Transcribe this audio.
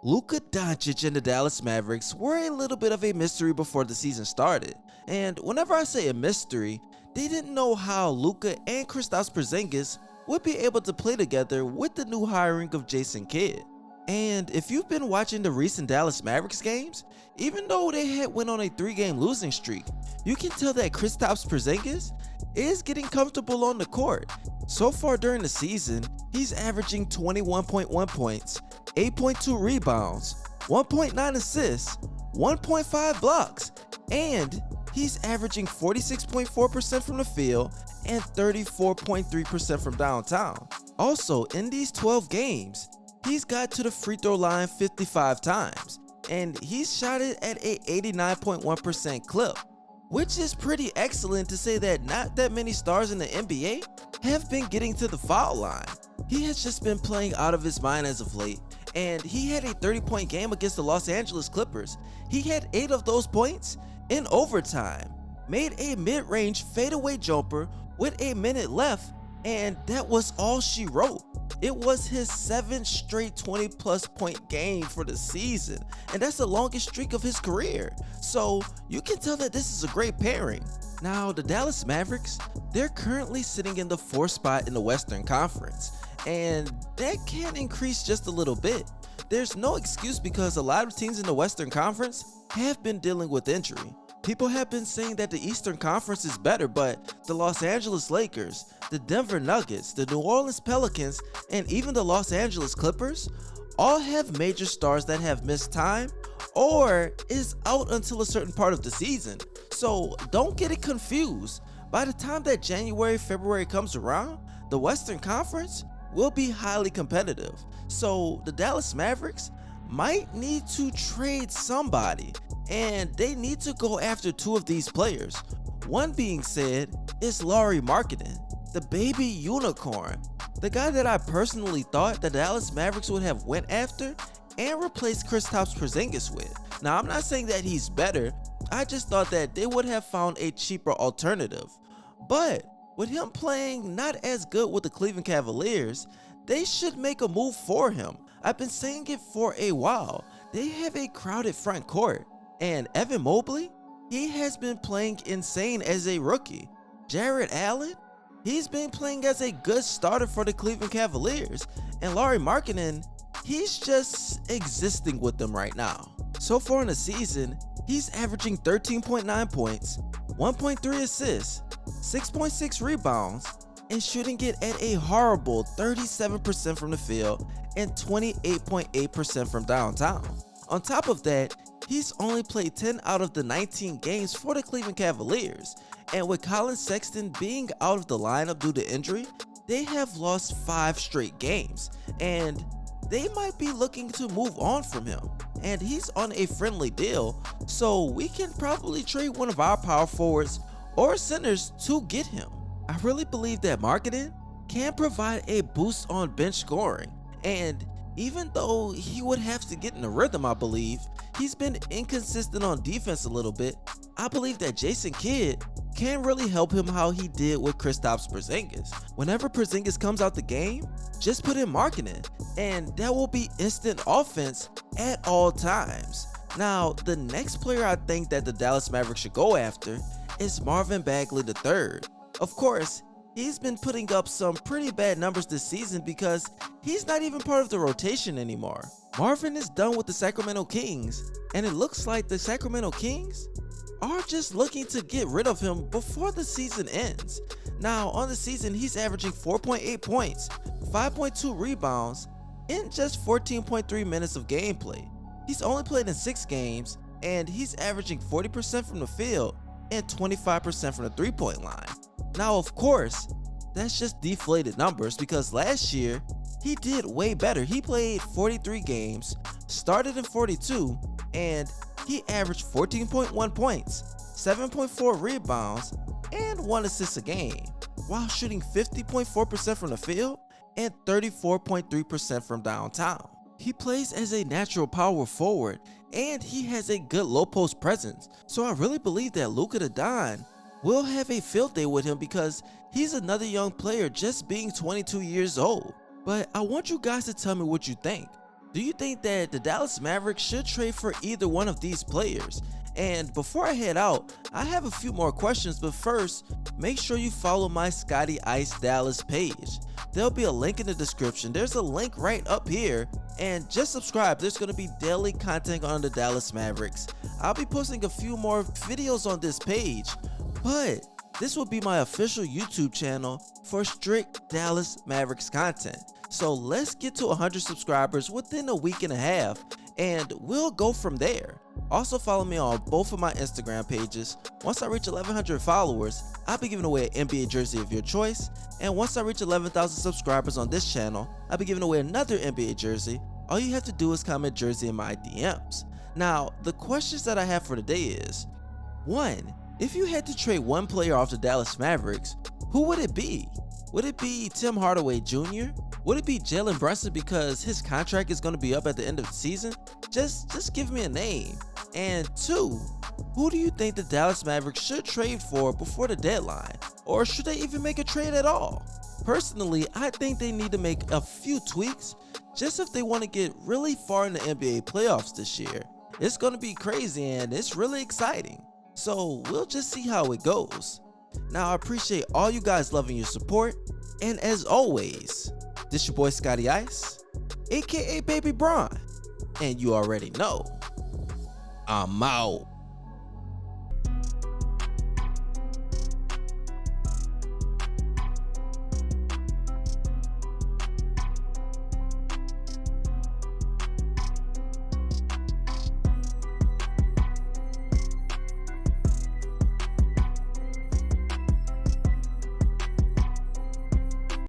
Luka Doncic and the Dallas Mavericks were a little bit of a mystery before the season started, and whenever I say a mystery, they didn't know how Luka and Kristaps Porzingis would be able to play together with the new hiring of Jason Kidd. And if you've been watching the recent Dallas Mavericks games, even though they had went on a 3-game losing streak, you can tell that Kristaps Porzingis is getting comfortable on the court. So far during the season, he's averaging 21.1 points, 8.2 rebounds, 1.9 assists, 1.5 blocks, and he's averaging 46.4% from the field and 34.3% from downtown. Also, in these 12 games, he's got to the free throw line 55 times, and he's shot it at a 89.1% clip, which is pretty excellent to say that not that many stars in the NBA have been getting to the foul line. He has just been playing out of his mind as of late, and he had a 30-point game against the Los Angeles Clippers. He had 8 of those points in overtime, made a mid-range fadeaway jumper with a minute left, and that was all she wrote. It was his 7th straight 20+ point game for the season, and that's the longest streak of his career. So you can tell that this is a great pairing. Now, the Dallas Mavericks, they're currently sitting in the 4th spot in the Western Conference, and that can increase just a little bit. There's no excuse because a lot of teams in the Western Conference have been dealing with injury. People have been saying that the Eastern Conference is better, but the Los Angeles Lakers, the Denver Nuggets, the New Orleans Pelicans, and even the Los Angeles Clippers all have major stars that have missed time or is out until a certain part of the season. So don't get it confused. By the time that January, February comes around, the Western Conference will be highly competitive. So the Dallas Mavericks might need to trade somebody, and they need to go after 2 of these players. One being said is Lauri Markkanen, the baby unicorn, the guy that I personally thought the Dallas Mavericks would have went after and replaced Kristaps Porzingis with. Now, I'm not saying that he's better, I just thought that they would have found a cheaper alternative. But with him playing not as good with the Cleveland Cavaliers, they should make a move for him. I've been saying it for a while. They have a crowded front court, and Evan Mobley, he has been playing insane as a rookie. Jarrett Allen, he's been playing as a good starter for the Cleveland Cavaliers, and Lauri Markkanen, he's just existing with them right now. So far in the season, he's averaging 13.9 points, 1.3 assists, 6.6 rebounds, and shooting it at a horrible 37% from the field and 28.8% from downtown. On top of that, he's only played 10 out of the 19 games for the Cleveland Cavaliers, and with Colin Sexton being out of the lineup due to injury, they have lost 5 straight games, and they might be looking to move on from him. And he's on a friendly deal, so we can probably trade one of our power forwards or centers to get him. I really believe that Markkanen can provide a boost on bench scoring, and even though he would have to get in a rhythm, I believe, he's been inconsistent on defense a little bit. I believe that Jason Kidd can really help him how he did with Kristaps Porzingis. Whenever Porzingis comes out the game, just put in Markkanen, and that will be instant offense at all times. Now, the next player I think that the Dallas Mavericks should go after is Marvin Bagley III. Of course, he's been putting up some pretty bad numbers this season because he's not even part of the rotation anymore. Marvin is done with the Sacramento Kings, and it looks like the Sacramento Kings are just looking to get rid of him before the season ends. Now, on the season, he's averaging 4.8 points, 5.2 rebounds, in just 14.3 minutes of gameplay. He's only played in 6 games, and he's averaging 40% from the field and 25% from the 3-point line. Now, of course, that's just deflated numbers because last year, he did way better. He played 43 games, started in 42, and he averaged 14.1 points, 7.4 rebounds, and 1 assist a game, while shooting 50.4% from the field and 34.3% from downtown. He plays as a natural power forward, and he has a good low post presence, so I really believe that Luka the Don will have a field day with him because he's another young player just being 22 years old. But I want you guys to tell me what you think. Do you think that the Dallas Mavericks should trade for either one of these players? And before I head out, I have a few more questions, but first, make sure you follow my ScottyIce Dallas page. There'll be a link in the description. There's a link right up here, and just subscribe. There's going to be daily content on the Dallas Mavericks. I'll be posting a few more videos on this page, but this will be my official YouTube channel for strict Dallas Mavericks content. So let's get to 100 subscribers within a week and a half, and we'll go from there. Also follow me on both of my Instagram pages. Once I reach 1,100 followers, I'll be giving away an NBA jersey of your choice, and once I reach 11,000 subscribers on this channel, I'll be giving away another NBA jersey. All you have to do is comment jersey in my DMs. Now, the questions that I have for today is, 1. If you had to trade one player off the Dallas Mavericks, who would it be? Would it be Tim Hardaway Jr.? Would it be Jalen Brunson because his contract is going to be up at the end of the season? Just give me a name. And 2, who do you think the Dallas Mavericks should trade for before the deadline? Or should they even make a trade at all? Personally, I think they need to make a few tweaks just if they want to get really far in the NBA playoffs this year. It's going to be crazy and it's really exciting. So we'll just see how it goes. Now, I appreciate all you guys loving your support, and as always, this your boy ScottyIce, aka Baby Bron, and you already know, I'm out.